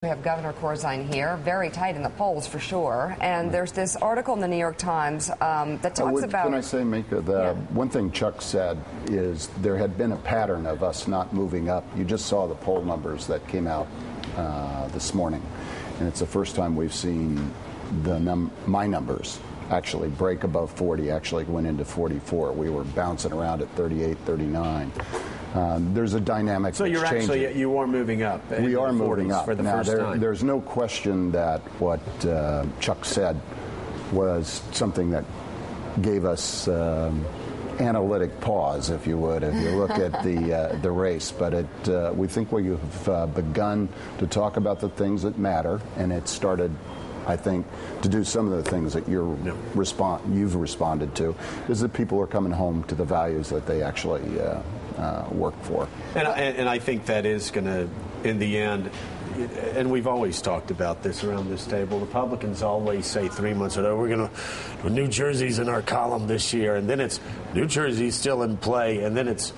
We have Governor Corzine here, very tight in the polls for sure. And there's this article in the New York Times that talks about... Can I say, Mika, one thing Chuck said is there had been a pattern of us not moving up. You just saw the poll numbers that came out this morning. And it's the first time we've seen my numbers actually break above 40, actually went into 44. We were bouncing around at 38, 39. There's a dynamic. So you are moving up. We are moving up for the now. first time. There's no question that what Chuck said was something that gave us analytic pause, if you would, if you look at the race. But we think we have begun to talk about the things that matter, and it started, I think, to do some of the things that you've responded to, is that people are coming home to the values that they actually work for. And I think that is going to, in the end, and we've always talked about this around this table, Republicans always say 3 months ago, we're going to, New Jersey's in our column this year, and then it's New Jersey's still in play, and then it's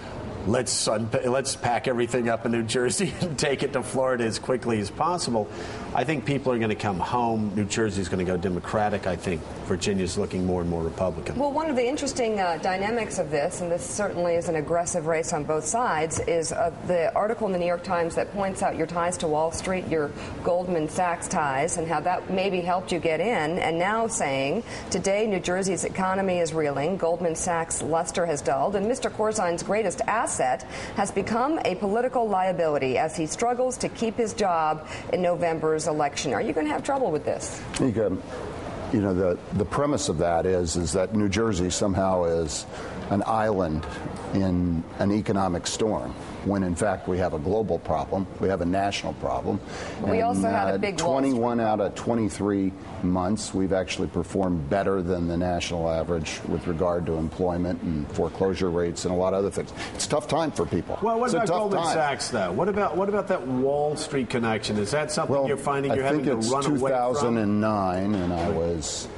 let's pack everything up in New Jersey and take it to Florida as quickly as possible. I think people are going to come home. New Jersey's going to go Democratic. I think Virginia's looking more and more Republican. Well, one of the interesting dynamics of this, and this certainly is an aggressive race on both sides, is the article in the New York Times that points out your ties to Wall Street, your Goldman Sachs ties, and how that maybe helped you get in, and now saying, today New Jersey's economy is reeling, Goldman Sachs' luster has dulled, and Mr. Corzine's greatest asset has become a political liability as he struggles to keep his job in November's election. Are you going to have trouble with this? You know, the premise of that is that New Jersey somehow is an island in an economic storm, when in fact we have a global problem, we have a national problem. We also had a big 21 out of 23 months, we've actually performed better than the national average with regard to employment and foreclosure rates and a lot of other things. It's a tough time for people. Well, what about Goldman time. Sachs, though? What about that Wall Street connection? Is that something you're finding you're having to run away from? I think it's 2009, and I was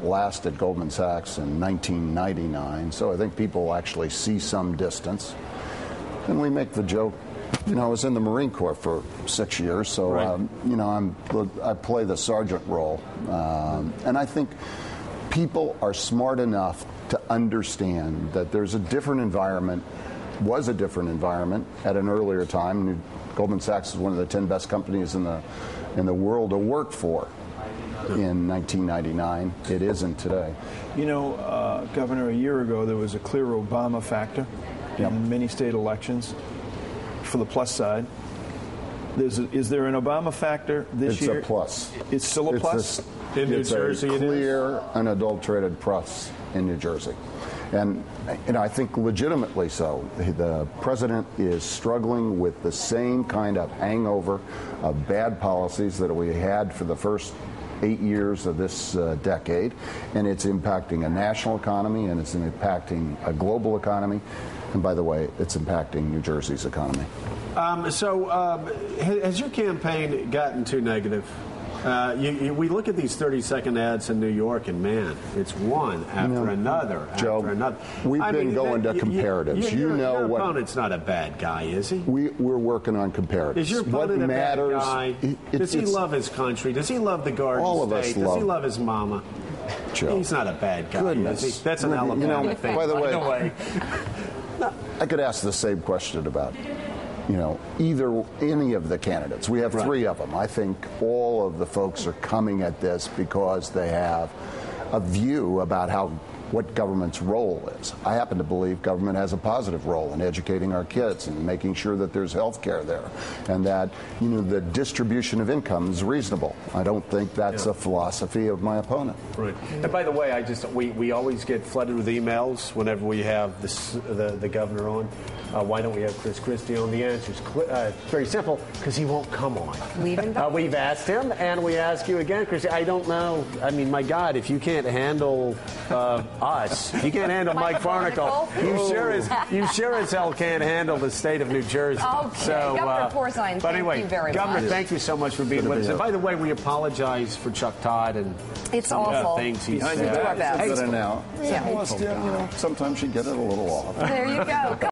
last at Goldman Sachs in 1999, so I think people actually see some distance. And we make the joke, you know, I was in the Marine Corps for 6 years, so, right. You know, I play the sergeant role. And I think people are smart enough to understand that there's a different environment, was a different environment at an earlier time. Goldman Sachs is one of the 10 best companies in the world to work for in 1999. It isn't today. You know, Governor, a year ago there was a clear Obama factor in many state elections for the plus side. Is there an Obama factor this year? It's a plus. It's still a plus? In New Jersey, it's a clear, unadulterated plus in New Jersey. And I think legitimately so. The president is struggling with the same kind of hangover of bad policies that we had for the first 8 years of this decade, and it's impacting a national economy, and it's impacting a global economy, and by the way, it's impacting New Jersey's economy. Has your campaign gotten too negative? We look at these 30-second ads in New York, and man, it's one after another Joe, after another. We've been going to comparatives. Your opponent's not a bad guy, is he? We're working on comparatives. Is your opponent a bad guy? Does he love his country? Does he love the Garden State? Does he love his mama? Joe. He's not a bad guy, Goodness. is he? That's an Alabama thing. By the way, I could ask the same question about any of the candidates. We have three of them. I think all of the folks are coming at this because they have a view about what government's role is. I happen to believe government has a positive role in educating our kids and making sure that there's health care there, and that the distribution of income is reasonable. I don't think that's a philosophy of my opponent. Right. And by the way, we always get flooded with emails whenever we have the governor on. Why don't we have Chris Christie on? The answer is very simple, because he won't come on. We've asked him, and we ask you again, Christie. I don't know. I mean, my God, if you can't handle us, you can't handle Mike Farnicle. You sure as hell can't handle the state of New Jersey. Okay, so, Governor Corzine, thank you very much. Governor, thank you so much for being with us. And by the way, we apologize for Chuck Todd and some awful things he said. We do our best. Now, sometimes you get it a little off. There you go.